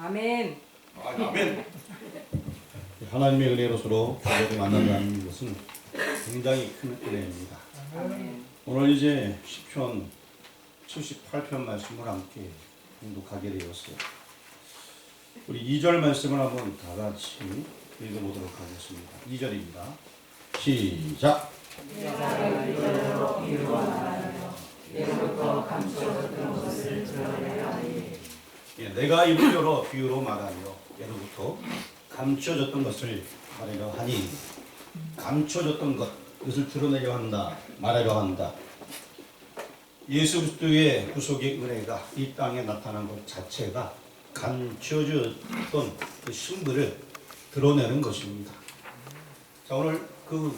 아멘. 아멘. 하나님의 은혜로 서로 교회를 만난다는 것은 굉장히 큰 은혜입니다. 오늘 이제 시편 78편 말씀을 함께 공독하게 되었어요. 우리 2절 말씀을 한번 다 같이 읽어보도록 하겠습니다. 2절입니다. 시작. 내가 이대로 비유로 말하며 예로부터 감추어졌던 것을 드러내려 하니 내가 입을 열어 비유로 말하며 예로부터 감추어졌던 것을 말하려 하니, 감추어졌던 것, 그것을 드러내려 한다, 말하려 한다. 예수 그리스도의 구속의 은혜가 이 땅에 나타난 것 자체가 감추어졌던 그 신분을 드러내는 것입니다. 자, 오늘 그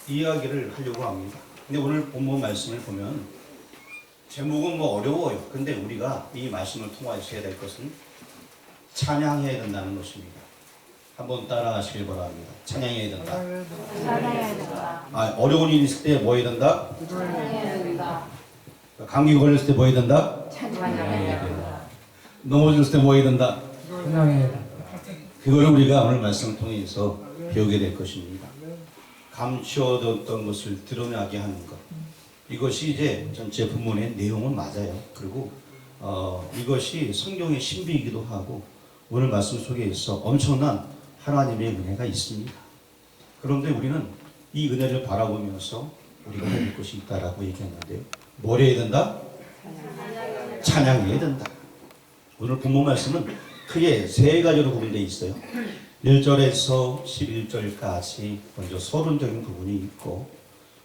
이야기를 하려고 합니다. 근데 오늘 본문 말씀을 보면 제목은 뭐 어려워요. 근데 우리가 이 말씀을 통해서 해야 될 것은 찬양해야 된다는 것입니다. 한번 따라 하시길 바랍니다. 찬양해야 된다. 찬양해야 된다. 어려운 일이 있을 때 뭐 해야 된다? 찬양해야 된다. 감기 걸렸을 때 뭐 해야 된다? 찬양해야 된다. 넘어졌을 때 뭐 해야 된다? 찬양해야 된다. 그걸 우리가 오늘 말씀을 통해서 배우게 될 것입니다. 감추어뒀던 것을 드러나게 하는 것. 이것이 이제 전체 본문의 내용은 맞아요. 그리고 이것이 성경의 신비이기도 하고 오늘 말씀 속에서 엄청난 하나님의 은혜가 있습니다. 그런데 우리는 이 은혜를 바라보면서 우리가 해야 될 것이 있다라고 얘기했는데요. 뭘 해야 된다? 찬양해야 된다. 오늘 본문 말씀은 크게 세 가지로 구분되어 있어요. 1절에서 11절까지 먼저 서론적인 부분이 있고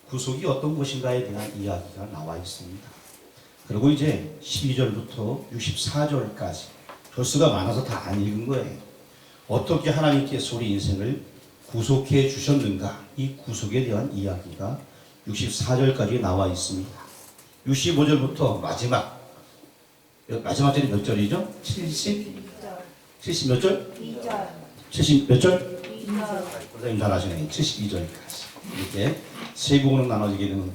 구속이 어떤 것인가에 대한 이야기가 나와 있습니다. 그리고 이제 12절부터 64절까지 조수가 많아서 다 안 읽은 거예요. 어떻게 하나님께서 우리 인생을 구속해 주셨는가, 이 구속에 대한 이야기가 64절까지 나와 있습니다. 65절부터 마지막 절이 몇 절이죠? 70 몇 절? 2절. 70 몇 절? 2절. 선생님 잘 아시네. 72절까지 이렇게 세 부분으로 나눠지게 되는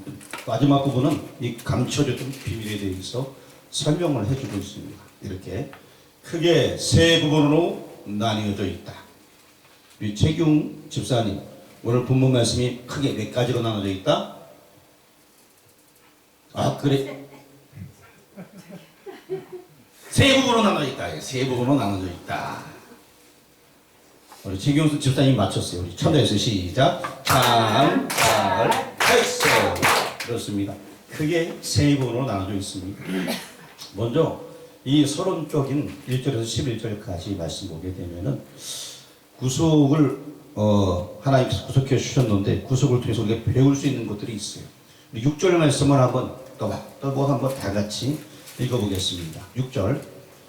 마지막 부분은 이 감춰졌던 비밀에 대해서 설명을 해주고 있습니다. 이렇게 크게 세 부분으로 나뉘어져 있다. 우리 최경 집사님, 오늘 본문 말씀이 크게 몇 가지로 나눠져 있다? 그래. 세 부분으로 나눠져 있다. 세 부분으로 나눠져 있다. 우리 최경수 집사님 맞췄어요. 우리 천대에서 시작. 참, 잘, 했어. 그렇습니다. 크게 세 부분으로 나눠져 있습니다. 먼저 이 서론적인 1절에서 11절까지 말씀 보게 되면은 구속을 하나님께서 구속해 주셨는데 구속을 통해서 우리가 배울 수 있는 것들이 있어요. 6절 말씀을 한번 또 한번 다 같이 읽어보겠습니다. 6절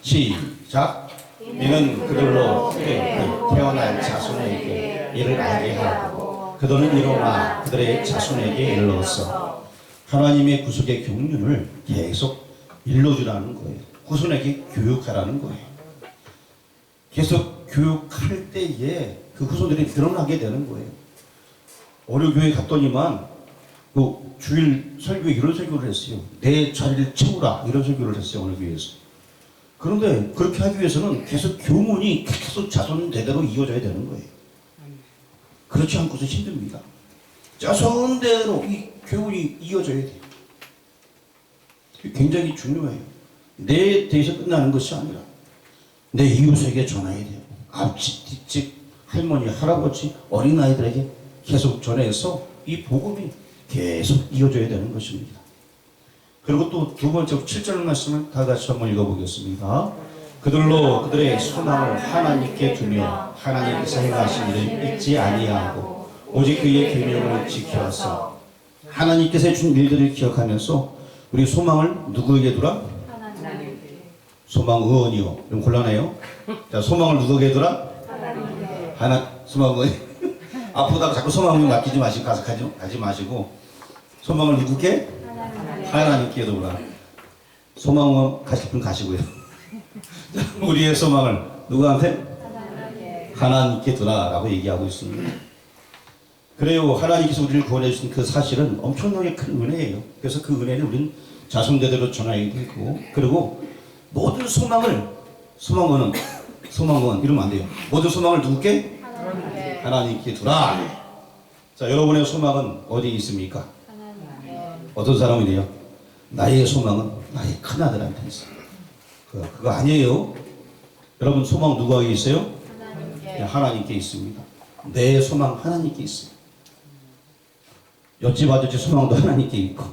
시작. 이는 그들로 태어날 자손에게 이를 알게 하고 그들은 일어나 그들의 자손에게 일러서 하나님의 구속의 경륜을 계속 일러주라는 거예요. 후손에게 교육하라는 거예요. 계속 교육할 때에 그 후손들이 늘어나게 되는 거예요. 어려교회 갔더니만 그 주일 설교에 이런 설교를 했어요. 내 자리를 채우라 이런 설교를 했어요. 어느 교회에서. 그런데 그렇게 하기 위해서는 계속 교문이 계속 자손 대대로 이어져야 되는 거예요. 그렇지 않고서 힘듭니다. 자손대로 이 교훈이 이어져야 돼요. 굉장히 중요해요. 내 대에서 끝나는 것이 아니라 내 이웃에게 전해야 돼요. 앞집, 뒷집, 할머니, 할아버지, 어린아이들에게 계속 전해서 이 복음이 계속 이어져야 되는 것입니다. 그리고 또 두 번째 7절 말씀을 다 같이 한번 읽어보겠습니다. 그들로 그들의 소망을 하나님께 두며 하나님께서 행하신 일을 잊지 아니하고 오직 그의 계명을 지켜서 하나님께서 준 일들을 기억하면서 우리 소망을 누구에게 두라? 하나님께. 소망 의원이요. 좀 곤란해요. 자, 소망을 누구에게 두라? 하나님께. 소망 의원. 아프다고 자꾸 소망을 맡기지 마시고 가지 마시고 소망을 누구께? 하나님께 두라. 소망은 가실 분 가시고요. 우리의 소망을 누구한테? 하나님께 두라라고 얘기하고 있습니다. 그래요. 하나님께서 우리를 구원해 주신 그 사실은 엄청나게 큰 은혜예요. 그래서 그 은혜를 우리는 자손대대로 전하게 되고, 그리고 모든 소망은 소망은 이러면 안 돼요. 모든 소망을 누구께? 하나님께. 하나님께 두라. 자, 여러분의 소망은 어디에 있습니까? 하나님께. 어떤 사람이래요? 나의 소망은 나의 큰아들한테 있어요. 그거 아니에요. 여러분 소망 누구에게 있어요? 하나님께. 하나님께 있습니다. 내 소망 하나님께 있어요. 옆집 아저씨 소망도 하나님께 있고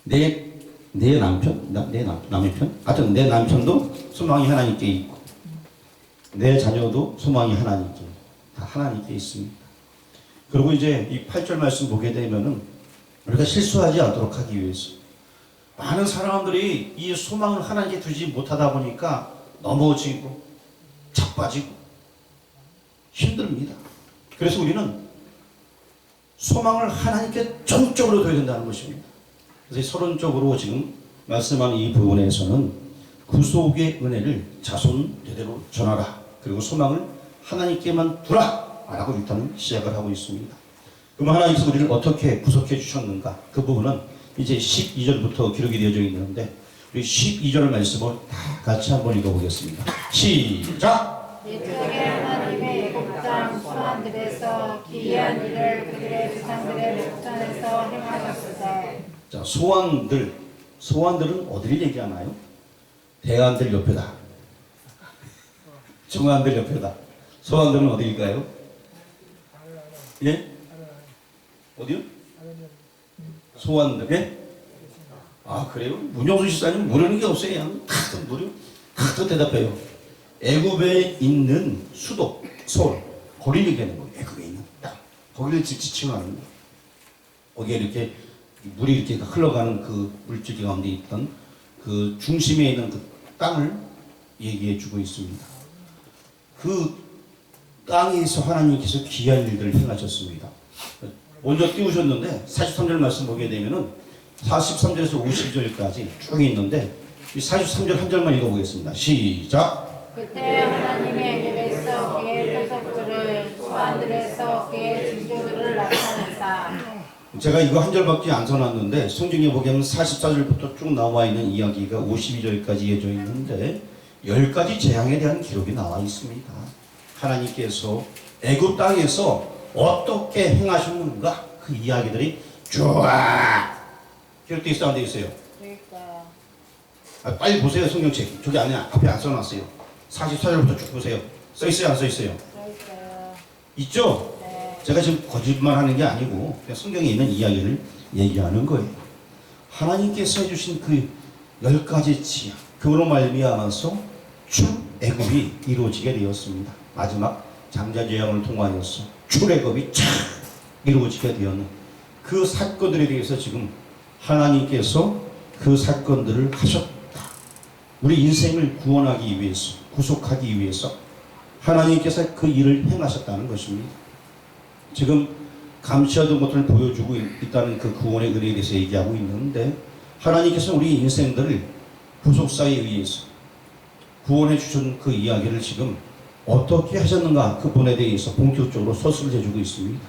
내 남편, 남의 편? 하여튼 내 남편도 소망이 하나님께 있고 내 자녀도 소망이 하나님께 다 하나님께 있습니다. 그리고 이제 이 8절 말씀 보게 되면은 우리가 실수하지 않도록 하기 위해서 많은 사람들이 이 소망을 하나님께 두지 못하다 보니까 넘어지고 자빠지고 힘듭니다. 그래서 우리는 소망을 하나님께 전적으로 둬야 된다는 것입니다. 그래서 서론적으로 지금 말씀하는 이 부분에서는 구속의 은혜를 자손 대대로 전하라. 그리고 소망을 하나님께만 두라. 라고 일단은 시작을 하고 있습니다. 그럼 하나님께서 우리를 어떻게 구속해 주셨는가? 그 부분은 이제 12절부터 기록이 되어져 있는데 우리 12절 말씀을 다 같이 한번 읽어보겠습니다. 시작! 이쪽에 하나님의 애굽 땅 소환들에서 기이한 일을 그들의 조상들의 목전에서 행하셨으되. 자, 소환들은 어디를 얘기하나요? 대안들 옆에다. 중안들 옆에다. 소환들은 어디일까요? 예? 어디요? 소환들, 예? 아, 그래요? 문영수 집사님 모르는 게 없어요. 그냥 다들 무료, 다들 대답해요. 애굽에 있는 수도, 서울, 거리를 얘기하는 거예요. 애굽에 있는 땅. 거기를 지칭하는 거예요. 거기에 이렇게 물이 이렇게 흘러가는 그 물줄기 가운데 있던 그 중심에 있는 그 땅을 얘기해 주고 있습니다. 그 땅에서 하나님께서 귀한 일들을 행하셨습니다. 먼저 띄우셨는데 43절 말씀 보게 되면은 43절에서 52절까지 쭉 있는데 이 43절 한 절만 읽어보겠습니다. 시작! 그때 하나님의 애굽에서 그의 표적들을 소환들에서 그의 징조들을 나타냈다. 제가 이거 한 절밖에 안 써놨는데 성경에 보면 44절부터 쭉 나와 있는 이야기가 52절까지 이어져 있는데 10가지 재앙에 대한 기록이 나와 있습니다. 하나님께서 애굽 땅에서 어떻게 행하셨는가 그 이야기들이 쭉 기록되어 있어 안 되어 있어요? 그러니까. 빨리 보세요. 성경책 저기 안에 앞에 안 써놨어요. 44절부터 쭉 보세요. 써 있어요 안 써 있어요? 그러니까요. 있죠? 네. 제가 지금 거짓말하는 게 아니고 그냥 성경에 있는 이야기를 얘기하는 거예요. 하나님께서 해주신 그 10가지 지약 그로 말미암아서 출애굽이 이루어지게 되었습니다. 마지막 장자재앙을 통하여서 출애굽이 착 이루어지게 되었는 그 사건들에 대해서 지금 하나님께서 그 사건들을 하셨다. 우리 인생을 구원하기 위해서 구속하기 위해서 하나님께서 그 일을 행하셨다는 것입니다. 지금 감시하던 것들을 보여주고 있다는 그 구원의 은혜에 대해서 얘기하고 있는데 하나님께서 우리 인생들을 구속사에 의해서 구원해 주신 그 이야기를 지금 어떻게 하셨는가 그 부분에 대해서 본격적으로 서술을 해주고 있습니다.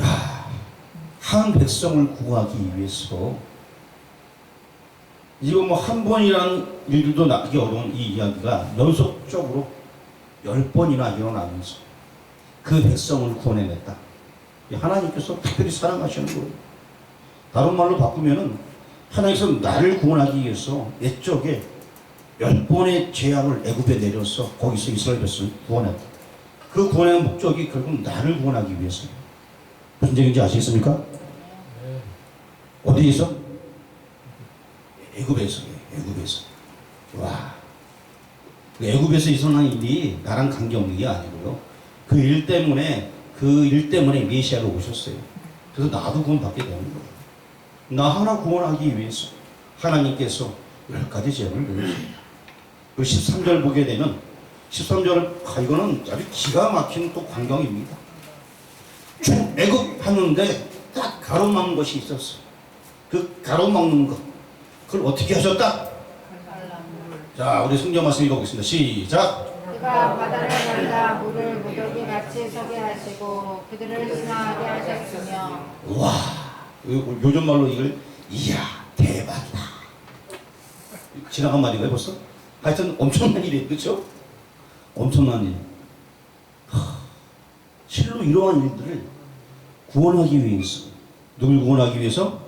야, 한 백성을 구하기 위해서 이거 뭐 한 번이라는 일도 나기 어려운 이 이야기가 연속적으로 10번이나 일어나면서 그 백성을 구원해냈다. 하나님께서 특별히 사랑하시는 거예요. 다른 말로 바꾸면은 하나님께서 나를 구원하기 위해서 옛적에 10번의 재앙을 애굽에 내려서 거기서 이스라엘 백성을 구원했다. 그 구원의 목적이 결국 나를 구원하기 위해서예요. 무슨 얘기인지 아시겠습니까? 어디에서? 애굽에서. 와. 그 애굽에서 일어난 일이 나랑 관계없는 게 아니고요. 그 일 때문에 메시아가 오셨어요. 그래서 나도 구원받게 되는 거예요. 나 하나 구원하기 위해서 하나님께서 10가지 재앙을 내리십니다. 그 13절 보게 되면 13절은 이거는 아주 기가 막힌 또 광경입니다. 애굽 하는데 딱 가로막는 것이 있었어. 그 가로막는 것 그걸 어떻게 하셨다? 자, 우리 성경 말씀 읽어보겠습니다. 시작. 그가 바다를 말라 물을 무더기 같이 서게 하시고 그들을 지나가게 하셨으며. 와, 요즘 말로 이걸 이야 대박이다. 지나간 말인가요 벌써? 하여튼 엄청난 일이에요, 그렇죠? 엄청난 일. 실로 이러한 일들을 구원하기 위해서, 누굴 구원하기 위해서?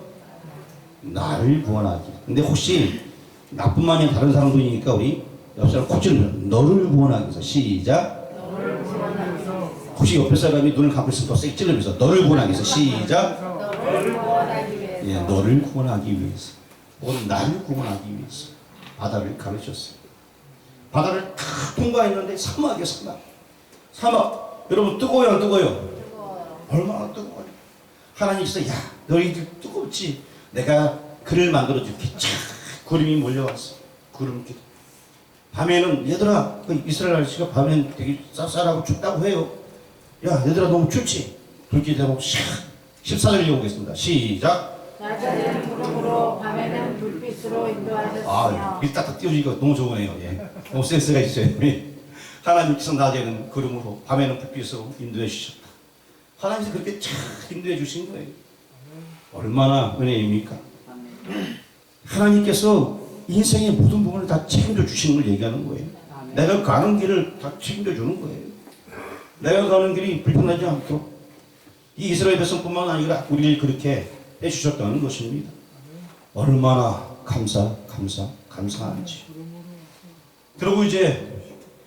나를 구원하기. 근데 혹시 나뿐만이 아니라 다른 사람들이니까 우리 옆 사람 콕 찔러면 너를 구원하기 위해서. 시작. 너를 구원하기 위해서. 혹시 옆에 사람이 눈을 감고 있으면 더 세게 찔러면서 너를 구원하기 위해서. 시작. 너를 구원하기 위해서. 예, 너를 구원하기 위해서. 혹은 나를 구원하기 위해서 바다를 가르쳤어요. 바다를 다 통과했는데 사막이에요, 사막. 사막. 여러분 뜨거워요, 안 뜨거워요? 뜨거워요. 얼마나 뜨거워요. 하나님께서 야 너희들 뜨겁지. 내가 그를 만들어줄게. 쫙 구름이 몰려왔어. 구름길. 밤에는 얘들아 그 이스라엘 아저씨가 밤에는 되게 쌀쌀하고 춥다고 해요. 야 얘들아 너무 춥지. 불길 대고 14절 읽어보겠습니다. 시작. 낮에는 구름으로 밤에는 불빛으로 인도하셨으며. 아, 이 딱딱 띄워주니까 너무 좋으네요. 예. 너무 센스가 있어요. 하나님께서 낮에는 구름으로, 밤에는 불빛으로 인도해 주셨다. 하나님께서 그렇게 잘 인도해 주신 거예요. 얼마나 은혜입니까? 하나님께서 인생의 모든 부분을 다 책임져 주시는 걸 얘기하는 거예요. 내가 가는 길을 다 책임져 주는 거예요. 내가 가는 길이 불편하지 않도록 이 이스라엘 백성뿐만 아니라 우리를 그렇게 해주셨다는 것입니다. 얼마나 감사한지. 그리고 이제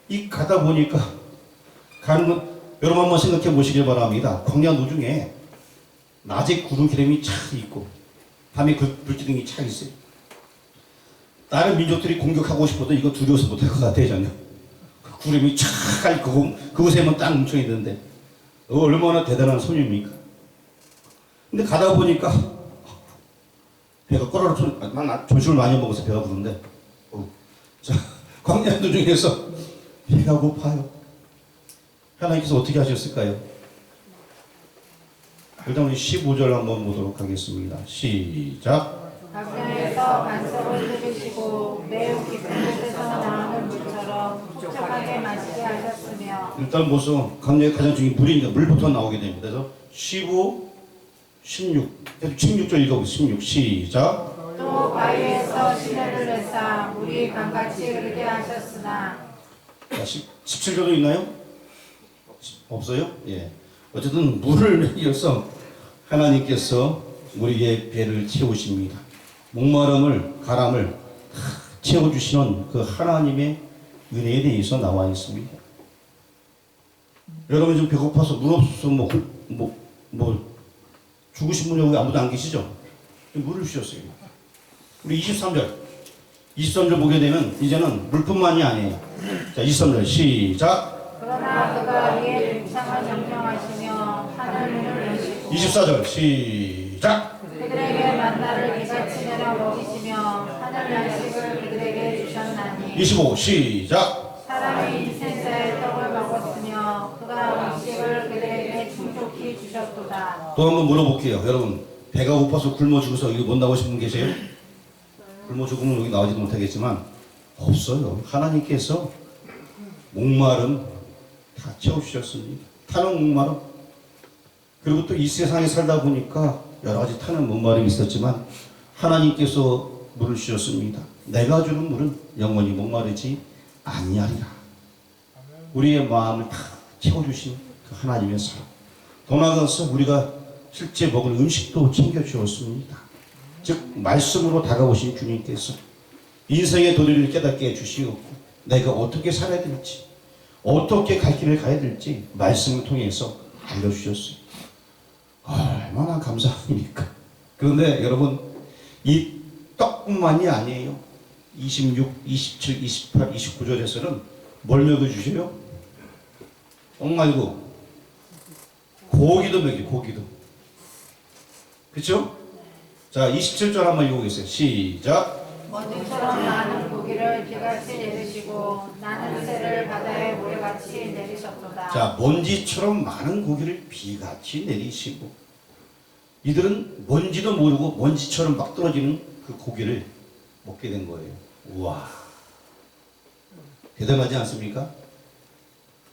이 가다 보니까 가는 것 여러분 한번 생각해 보시길 바랍니다. 광야 노중에 낮에 구름 기름이 차 있고 밤에 불기둥이 차 있어요. 다른 민족들이 공격하고 싶어도 이거 두려워서 못할 것 같아요. 저는 구름이 차 있고 그곳에만 딱 뭉쳐 있는데 얼마나 대단한 소녀입니까? 근데 가다 보니까 배가 꼬라로 점심을 많이 먹어서 배가 부른데 자 광야 도중에서 배가 고파요. 하나님께서 어떻게 하셨을까요? 일단 우리 15절 한번 보도록 하겠습니다. 시작. 광야에서 반석을 뚫으시고 매우 깊은 곳에서 나오는 물처럼 촉촉하게 마시게 하셨으며. 일단 보소 광야의 가장 중요한 물이니까 물부터 나오게 됩니다. 그래서 15, 16, 16절 읽어보세요. 16 시작. 또 바위에서 시내를 내사 물이 강같이 흐르게 하셨으나. 17절도 있나요? 없어요? 예. 어쨌든 물을 이어서 하나님께서 우리의 배를 채우십니다. 목마름을 가람을 채워주시는 그 하나님의 은혜에 대해서 나와 있습니다. 여러분 좀 배고파서 물 없어서 뭐 죽으신 분이 여기 아무도 안 계시죠? 물을 주셨어요. 우리 23절 보게 되면 이제는 물뿐만이 아니에요. 자 23절 시작. 그러나 그가 위에 등창을 점령하시며 하늘 문을 여시고. 24절 시작. 그들에게 만나를 이같이 내려 먹이시며 하늘 양식을 그들에게 주셨나니. 25 시작. 사람이 인생사의 떡을 먹었으며 그가 음식을 그들에게 충족히 주셨도다. 또 한번 물어볼게요. 여러분 배가 고파서 굶어 죽어서 여기 못 나오신 분 계세요? 굶어 죽으면 여기 나오지도 못하겠지만 없어요. 하나님께서 목마름 다 채워주셨습니다. 타는 목마름. 그리고 또 이 세상에 살다 보니까 여러 가지 타는 목마름이 있었지만 하나님께서 물을 주셨습니다. 내가 주는 물은 영원히 목마르지 아니하리라. 우리의 마음을 다 채워주신 그 하나님의 사랑. 더 나아가서 우리가 실제 먹을 음식도 챙겨주었습니다. 즉 말씀으로 다가오신 주님께서 인생의 도리를 깨닫게 해주시었고 내가 어떻게 살아야 될지 어떻게 갈 길을 가야 될지 말씀을 통해서 알려주셨어요. 얼마나 감사합니까? 그런데 여러분 이 떡뿐만이 아니에요. 26, 27, 28, 29절에서는 뭘 먹여주세요? 떡 말고 고기도 먹여요. 고기도. 그렇죠? 자 27절 한번 읽어보겠어요. 시작. 먼지처럼 많은 고기를 비같이 내리시고 나는 새를 바다에 모래같이 내리셨도다. 자 먼지처럼 많은 고기를 비같이 내리시고 이들은 뭔지도 모르고 먼지처럼 막 떨어지는 그 고기를 먹게 된 거예요. 우와 대단하지 않습니까?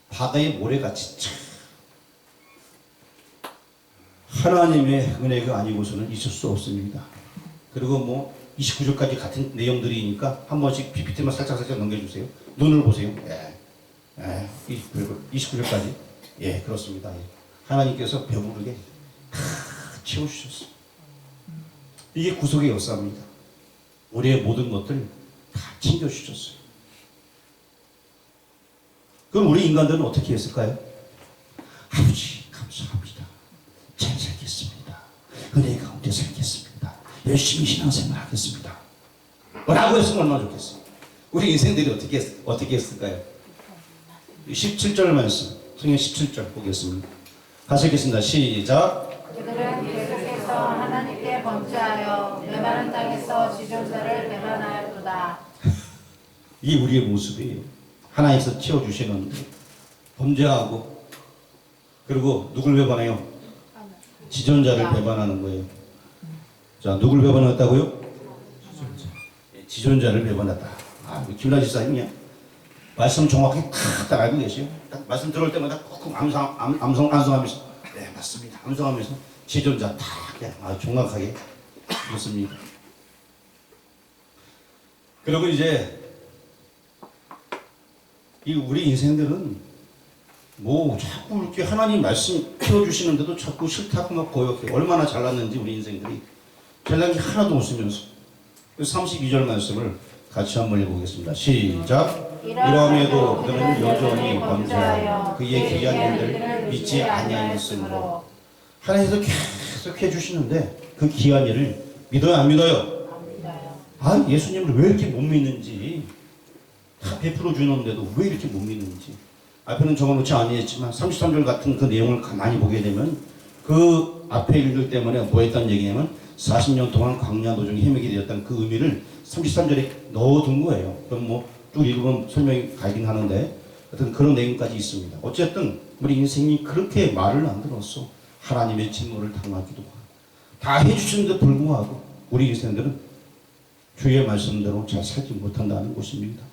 바다의 모래같이 참 하나님의 은혜가 아니고서는 있을 수 없습니다. 그리고 뭐 29절까지 같은 내용들이니까 한 번씩 PPT만 살짝 넘겨주세요. 눈을 보세요. 예. 29절까지. 예, 그렇습니다. 예. 하나님께서 배부르게 다 채워주셨어요. 이게 구속의 역사입니다. 우리의 모든 것들 다 챙겨주셨어요. 그럼 우리 인간들은 어떻게 했을까요? 아버지 감사합니다. 잘 살겠습니다. 은혜 가운데 살겠습니다. 열심히 신앙생활 하겠습니다. 라고 했으면 얼마나 좋겠어요. 우리 인생들이 어떻게 했을까요? 17절 말씀, 성경 17절 보겠습니다. 같이 읽겠습니다. 시작. 그들은 계속해서 하나님께 범죄하여 메마른 땅에서 지존자를 배반하였도다. 이게 우리의 모습이에요. 하나님께서 채워주시는데 범죄하고, 그리고 누굴 배반해요? 지존자를 배반하는 거예요. 자, 누굴 배반했다고요? 지존자를 배반했다. 김나 지사님이야. 말씀 정확히 딱 알고 계세요. 딱 말씀 들어올 때마다 꾹꾹 암송하면서 네 맞습니다. 암송하면서 지존자 딱 그냥 정확하게 그렇습니다. 그리고 이제 이 우리 인생들은 뭐 자꾸 이렇게 하나님 말씀 키워주시는데도 자꾸 싫다고 막 고역해. 얼마나 잘났는지 우리 인생들이 잘난 게 하나도 없으면서. 32절 말씀을 같이 한번 읽어보겠습니다. 시작. 이러함에도 그들은 여전히 범죄하여 그의 귀한 일을 믿지 아니하였으므로. 하나님께서 계속 해주시는데 그 귀한 일을 믿어요 안 믿어요? 안 믿어요. 예수님을 왜 이렇게 못 믿는지, 다 베풀어 주는데도 왜 이렇게 못 믿는지. 앞에는 적어놓지 아니했지만 33절 같은 그 내용을 가만히 보게 되면 그 앞에 읽을 때문에 뭐 했다는 얘기냐면 40년 동안 광야 도중에 헤매게 되었다는 그 의미를 33절에 넣어둔 거예요. 그럼 뭐 쭉 읽으면 설명이 가긴 하는데 하여튼 그런 내용까지 있습니다. 어쨌든 우리 인생이 그렇게 말을 안 들었어. 하나님의 진노를 당하기도 하고 다 해주시는데 불구하고 우리 인생들은 주의 말씀대로 잘 살지 못한다는 것입니다.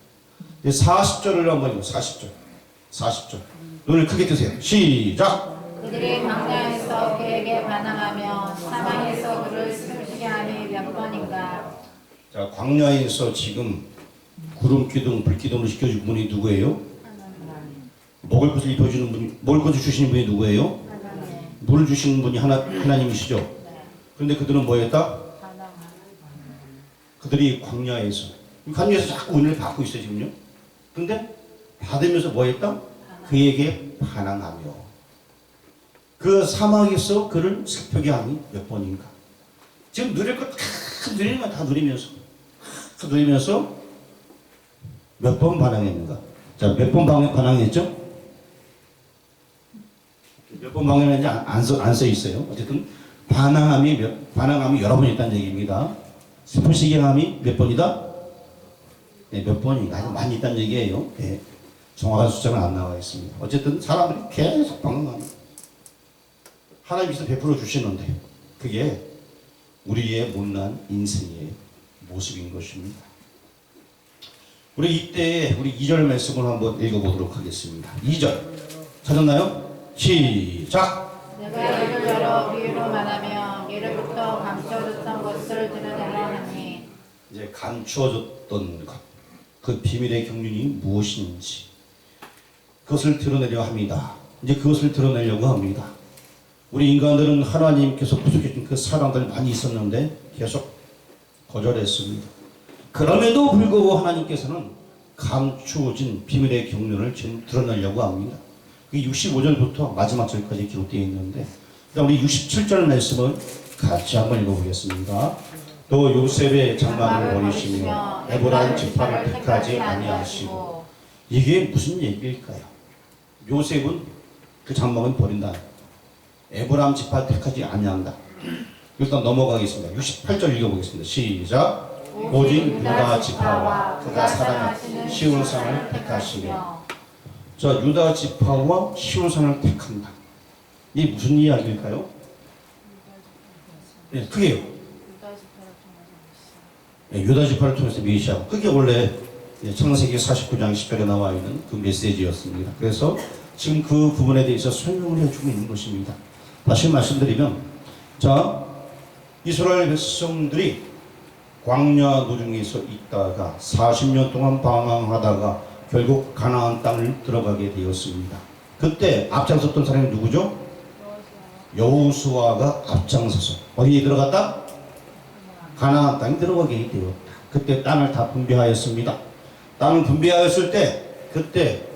40절을 한번 읽어. 40절 눈을 크게 뜨세요. 시작. 그들이 광야에서 그에게 반항하며 사망에서 그를 숨쉬게 하니 몇 번인가. 자, 광야에서 지금 구름 기둥, 불 기둥을 시켜준 분이 누구예요? 먹을 것을 입혀주는 분이, 먹을 것을 주시는 분이 누구예요? 물을 주시는 분이 하나님이시죠. 그런데 그들은 뭐였다? 그들이 광야에서 자꾸 은혜를 받고 있어요 지금요. 근데 받으면서 뭐했다? 그에게 반항하며 그 사막에서 그를 슬프게 하니 몇 번인가. 지금 누릴 것 누리는 건 다 누리면서 몇 번 반항했는가? 자, 몇 번 반항했죠? 몇 번 반항했는지 안 써 있어요. 어쨌든 반항함이 여러 번 있다는 얘기입니다. 슬프시게 함이 몇 번이다? 네, 몇 번인가? 아주 많이 있다는 얘기예요. 네, 정확한 숫자는 안 나와 있습니다. 어쨌든 사람들이 계속 반항합니다. 하나님께서 베풀어 주시는데 그게 우리의 못난 인생의 모습인 것입니다. 우리 이때에 우리 2절 말씀을 한번 읽어보도록 하겠습니다. 2절 찾았나요? 시작. 내가 입을 열어 비유로 말하며 미래부터 감춰졌던 것을 드러내려 하니. 이제 감추어졌던 것, 그 비밀의 경륜이 무엇인지 그것을 드러내려 합니다. 이제 그것을 드러내려고 합니다. 우리 인간들은 하나님께서 부족해준 그 사랑들 많이 있었는데 계속 거절했습니다. 그럼에도 불구하고 하나님께서는 감추어진 비밀의 경륜을 지금 드러내려고 합니다. 65절부터 마지막 절까지 기록되어 있는데 우리 67절 말씀을 같이 한번 읽어보겠습니다. 또 요셉의 장막을 버리시며 에브라임 지파를 택하지 아니하시고. 이게 무슨 얘기일까요? 요셉은 그 장막을 버린다. 에브라임 지파 택하지 아니한다. 일단 넘어가겠습니다. 68절 읽어보겠습니다. 시작. 오직 유다 지파와 그가 사랑하시는 시온산을 택하시며. 자, 유다 지파와 시온산을 택한다. 이게 무슨 이야기일까요? 네, 크게요. 네, 유다 지파를 통해서 메시아. 그게 원래 창세기 49장 10절에 나와 있는 그 메시지였습니다. 그래서 지금 그 부분에 대해서 설명을 해주고 있는 것입니다. 다시 말씀드리면, 자, 이스라엘 백성들이 광야 노중에서 있다가 40년 동안 방황하다가 결국 가나안 땅을 들어가게 되었습니다. 그때 앞장섰던 사람이 누구죠? 여호수아가 앞장서서 어디에 들어갔다? 가나안 땅에 들어가게 되었다. 그때 땅을 다 분배하였습니다. 땅을 분배하였을 때 그때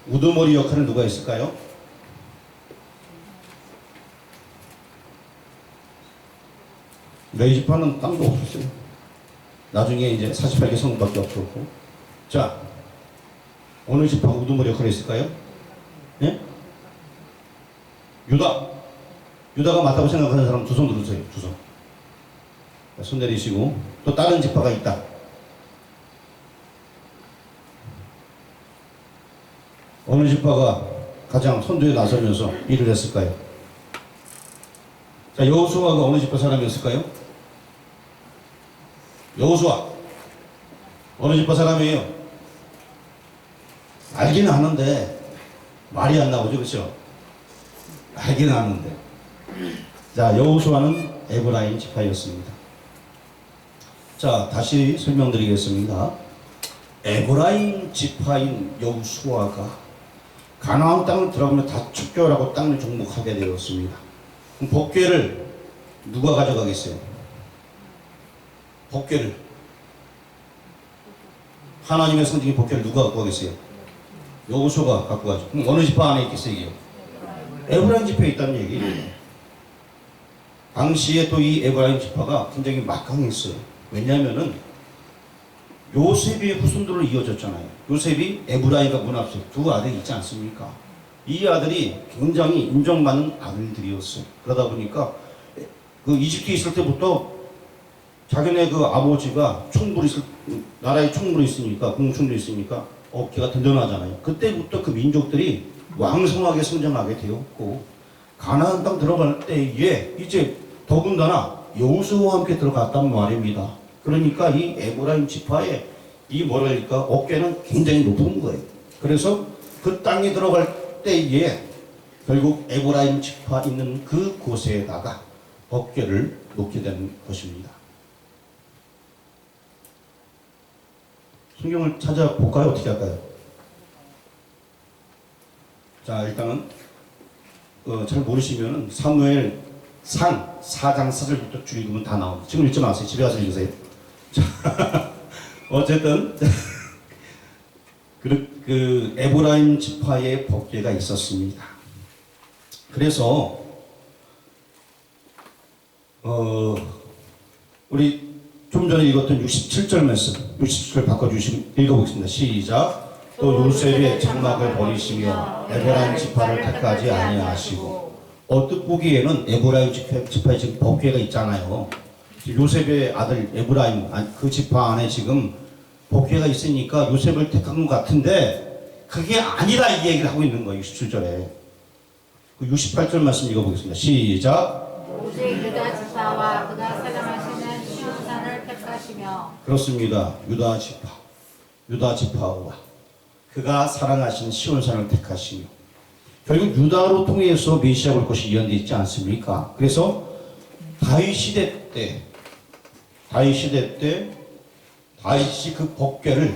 우두머리 역할은 누가 했을까요? 레위지파는 땅도 없었어요. 나중에 이제 48개 성밖에 없었고. 자, 어느 지파가 우두머리 역할을 했을까요? 예? 유다가 맞다고 생각하는 사람 두 손 들으세요. 두 손. 손 내리시고. 또 다른 지파가 있다. 어느 지파가 가장 선두에 나서면서 일을 했을까요? 자, 여호수아가 어느 지파 사람이었을까요? 여호수아 어느 지파 사람이에요? 알기는 아는데 말이 안 나오죠, 그렇죠? 알기는 아는데. 자, 여호수아는 에브라임 지파였습니다. 자, 다시 설명드리겠습니다. 에브라임 지파인 여호수아가 가나안 땅을 들어가면 다 쫓겨라고 땅을 정복하게 되었습니다. 그럼 법궤를 누가 가져가겠어요? 법궤를 하나님의 성경의 법궤를 누가 갖고 가겠어요? 여호수아가 갖고 가죠. 그럼 어느 지파 안에 있겠어요, 이게? 에브라임 지파에 있다는 얘기예요. 당시에 또 이 에브라임 지파가 굉장히 막강했어요. 왜냐하면은 요셉의 후손들로 이어졌잖아요. 요셉이 에브라임과 문합세 두 아들이 있지 않습니까? 이 아들이 굉장히 인정받는 아들들이었어요. 그러다 보니까 그 이집트에 있을 때부터 자기네 그 아버지가 나라에 총물이 있으니까, 공중이 있으니까 어깨가 든든하잖아요. 그때부터 그 민족들이 왕성하게 성장하게 되었고, 가나안 땅 들어갈 때에 이제 더군다나 여호수아와 함께 들어갔단 말입니다. 그러니까 이 에브라임 지파의 이 뭐랄까 어깨는 굉장히 높은 거예요. 그래서 그 땅에 들어갈 때에 결국 에브라임 지파 있는 그 곳에다가 어깨를 놓게 되는 것입니다. 성경을 찾아볼까요? 어떻게 할까요? 자, 일단은 잘 모르시면은 사무엘 상 4장 4절부터 쭉 읽으면 다 나옵니다. 지금 읽지 마세요. 집에 가서 읽으세요. 자, 어쨌든 그 에브라임 지파의 법궤가 있었습니다. 그래서 우리 좀 전에 읽었던 67절 말씀, 67절 바꿔주시면 읽어보겠습니다. 시작. 또 요셉의 장막을 버리시며 에브라임 지파를 택하지 아니하시고. 어뜻 보기에는 에브라임 지파에 지금 법궤가 있잖아요. 요셉의 아들 에브라임 그 지파 안에 지금 법궤가 있으니까 요셉을 택한 것 같은데 그게 아니라 이 얘기를 하고 있는 거예요. 67절에. 그 68절 말씀 읽어보겠습니다. 시작. 오직 유다 지파와 그가 사랑하시는 시온산을 택하시며. 그렇습니다. 유다 지파와 그가 사랑하시는 시온산을 택하시며. 결국 유다로 통해서 메시아 올 것이 예언되어 있지 않습니까? 그래서 다윗 시대 때 다윗이 그 법궤를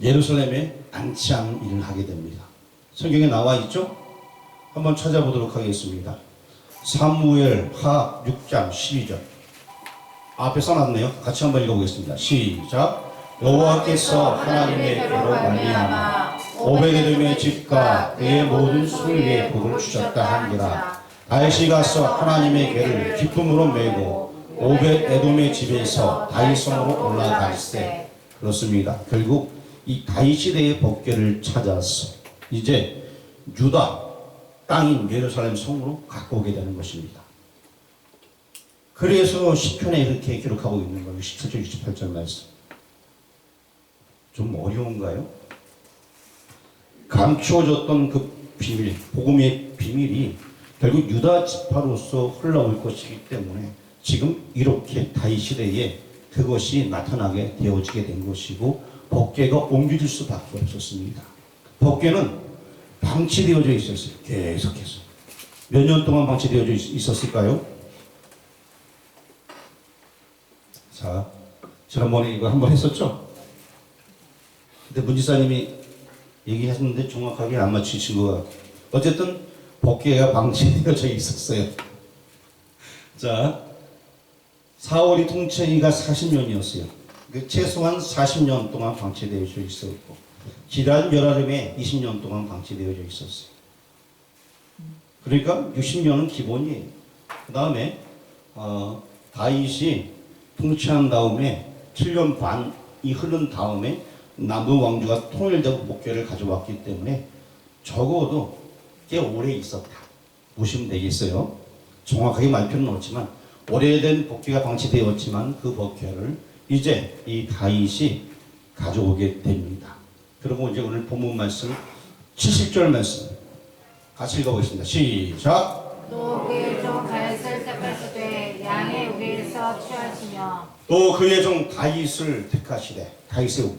예루살렘에 안치하는 일을 하게 됩니다. 성경에 나와 있죠? 한번 찾아보도록 하겠습니다. 사무엘 하 6장 12절. 앞에 써놨네요. 같이 한번 읽어보겠습니다. 시작. 여호와께서 하나님의 괴로 말미암아 오베데돔의 집과 그의 모든 소유에 복을 주셨다 하니라. 다윗이 가서 하나님의 궤를 기쁨으로 메고 오벳에돔의 집에서 다윗성으로 올라갈세. 그렇습니다. 결국 이 다윗 시대의 법궤를 찾아서 이제 유다 땅인 예루살렘 성으로 갖고 오게 되는 것입니다. 그래서 시편에 이렇게 기록하고 있는 거예요. 17절 28절 말씀. 좀 어려운가요? 감추어졌던 그 비밀, 복음의 비밀이 결국 유다 지파로서 흘러올 것이기 때문에 지금 이렇게 다윗 시대에 그것이 나타나게 되어지게 된 것이고 법궤가 옮겨질 수밖에 없었습니다. 법궤는 방치되어져 있었어요. 계속해서. 몇 년 동안 방치되어져 있었을까요? 자, 지난번에 이거 한번 했었죠? 근데 문지사님이 얘기하셨는데 정확하게 안 맞추신 것 같고 어쨌든 법계가 방치되어져 있었어요. 자, 사월이 통치가 40년이었어요. 최소한 40년 동안 방치되어져 있었고 기란 열아름에 20년 동안 방치되어져 있었어요. 그러니까 60년은 기본이에요. 그 다음에 다윗이 통치한 다음에 7년 반이 흐른 다음에 남부 왕조가 통일되고 목회를 가져왔기 때문에 적어도 꽤 오래 있었다 보시면 되겠어요. 정확하게 말 필요는 없지만 오래된 법궤가 방치되었지만 그 법궤를 이제 이 다윗이 가져오게 됩니다. 그리고 이제 오늘 본문 말씀 70절 말씀 같이 읽어보겠습니다. 시작. 또 그의 종 다윗을 택하시되 양의 우리에서 취하시며 또 그의 종 다윗을 택하시되 다윗의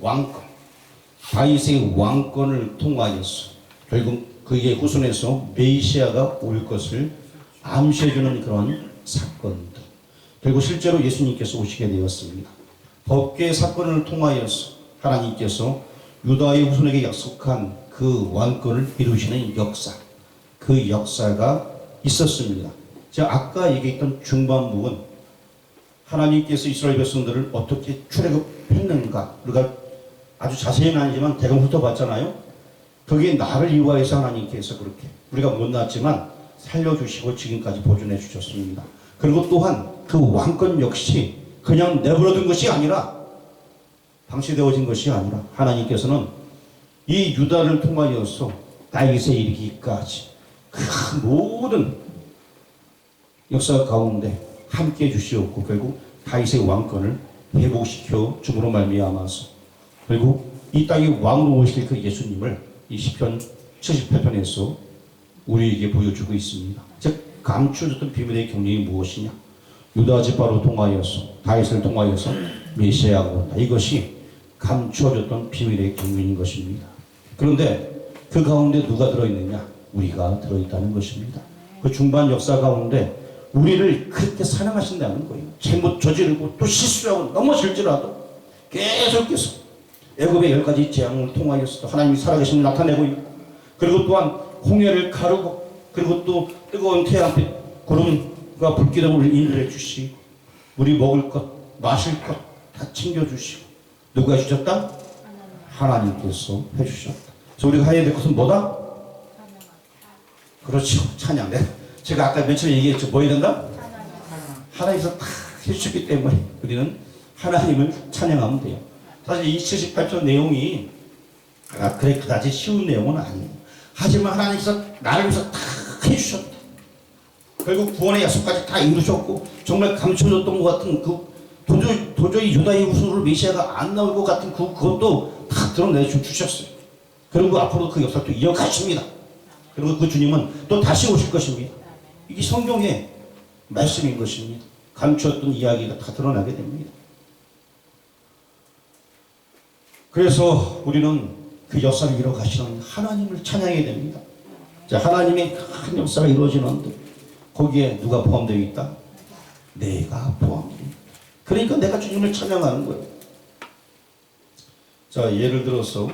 왕권을 통하여서 결국 그의 후손에서 메시아가 올 것을 암시해주는 그런 사건들. 결국 실제로 예수님께서 오시게 되었습니다. 법궤 사건을 통하여서 하나님께서 유다의 후손에게 약속한 그 왕권을 이루시는 역사, 그 역사가 있었습니다. 제가 아까 얘기했던 중반 부분, 하나님께서 이스라엘 백성들을 어떻게 출애굽했는가 우리가 아주 자세히는 아니지만 대강 훑어봤잖아요. 거기에 나를 이유하여서 하나님께서 그렇게 우리가 못났지만 살려주시고 지금까지 보존해 주셨습니다. 그리고 또한 그 왕권 역시 그냥 내버려둔 것이 아니라 방치되어진 것이 아니라 하나님께서는 이 유다를 통하여서 다윗에 이르기까지 그 모든 역사 가운데 함께 해주시었고 결국 다윗의 왕권을 회복시켜 줌으로 말미암아서 결국 이 땅의 왕으로 오실 그 예수님을 이 시편 78편에서 우리에게 보여주고 있습니다. 즉 감추어졌던 비밀의 경륜이 무엇이냐? 유다 지파로 통하여서 다윗을 통하여서 메시아가 온다. 이것이 감추어졌던 비밀의 경륜인 것입니다. 그런데 그 가운데 누가 들어있느냐? 우리가 들어있다는 것입니다. 그 중반 역사 가운데 우리를 그렇게 사랑하신다는 거예요. 잘못 저지르고 또 실수하고 넘어질지라도 계속해서 애굽의 10가지 재앙을 통하여서도 하나님이 살아계심을 나타내고 있고 그리고 또한 홍해를 가르고 그리고 또 뜨거운 태양빛 구름과 불기둥을 인도해 주시고 우리 먹을 것 마실 것 다 챙겨주시고 누가 해주셨다? 하나님께서 해주셨다. 그래서 우리가 해야 될 것은 뭐다? 그렇죠. 찬양. 제가 아까 며칠 얘기했죠. 뭐 해야 된다? 하나님께서 다 해주셨기 때문에 우리는 하나님을 찬양하면 돼요. 사실 이 78편 내용이 그래 그다지 쉬운 내용은 아니에요. 하지만 하나님께서 나를 위해서 다 해주셨다. 결국 구원의 약속까지 다 이루셨고 정말 감춰졌던 것 같은 그 도저히 유다의 후손으로 메시아가 안 나올 것 같은 그것도 다 드러내 주셨어요. 그리고 앞으로 그 역사를 또 이어가십니다. 그리고 그 주님은 또 다시 오실 것입니다. 이게 성경의 말씀인 것입니다. 감추었던 이야기가 다 드러나게 됩니다. 그래서 우리는 그 역사를 이뤄가시는 하나님을 찬양해야 됩니다. 자, 하나님의 큰 역사가 이루어지는데 거기에 누가 포함되어 있다? 내가 포함되어 있다. 그러니까 내가 주님을 찬양하는 거예요. 자, 예를 들어서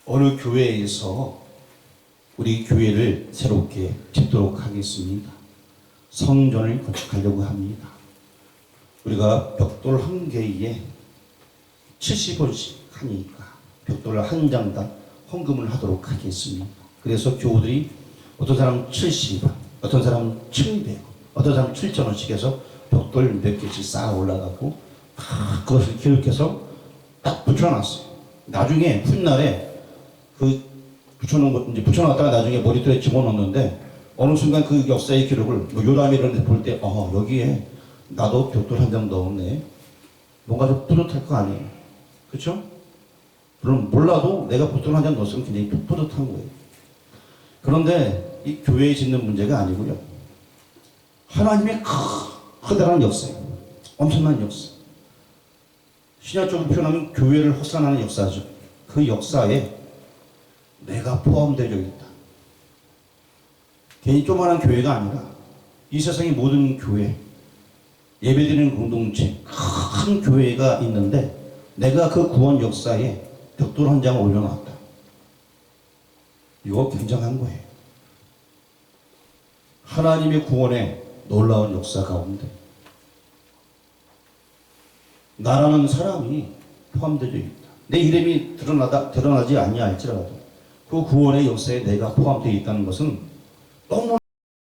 어느 교회에서 우리 교회를 새롭게 짓도록 하겠습니다. 성전을 건축하려고 합니다. 우리가 벽돌 한 개에 70원씩 하니까 벽돌 한 장당 헌금을 하도록 하겠습니다. 그래서 교우들이 어떤 사람은 70원, 어떤 사람은 700원, 어떤 사람은 7,000원씩 해서 벽돌 몇 개씩 쌓아 올라가고 그것을 기록해서 딱 붙여놨어요. 나중에 훗날에 그 붙여놓은 거 이제 붙여놨다가 나중에 머리털에 집어넣는데 어느 순간 그 역사의 기록을 요람 이런 데 볼 때 여기에 나도 벽돌 한 장 넣었네. 뭔가 좀 뿌듯할 거 아니에요. 그렇죠? 물론 몰라도 내가 벽돌 한 장 넣었으면 굉장히 뿌듯한 거예요. 그런데 이 교회에 짓는 문제가 아니고요. 하나님의 커다란 역사예요. 엄청난 역사. 신약적으로 표현하면 교회를 확산하는 역사죠. 그 역사에 내가 포함되어 있다. 괜히 조그마한 교회가 아니라 이 세상의 모든 교회, 예배드리는 공동체, 큰 교회가 있는데 내가 그 구원 역사에 벽돌 한 장을 올려놨다. 이거 굉장한 거예요. 하나님의 구원의 놀라운 역사 가운데 나라는 사람이 포함되어 있다. 내 이름이 드러나지 않냐 할지라도 그 구원의 역사에 내가 포함되어 있다는 것은 너무나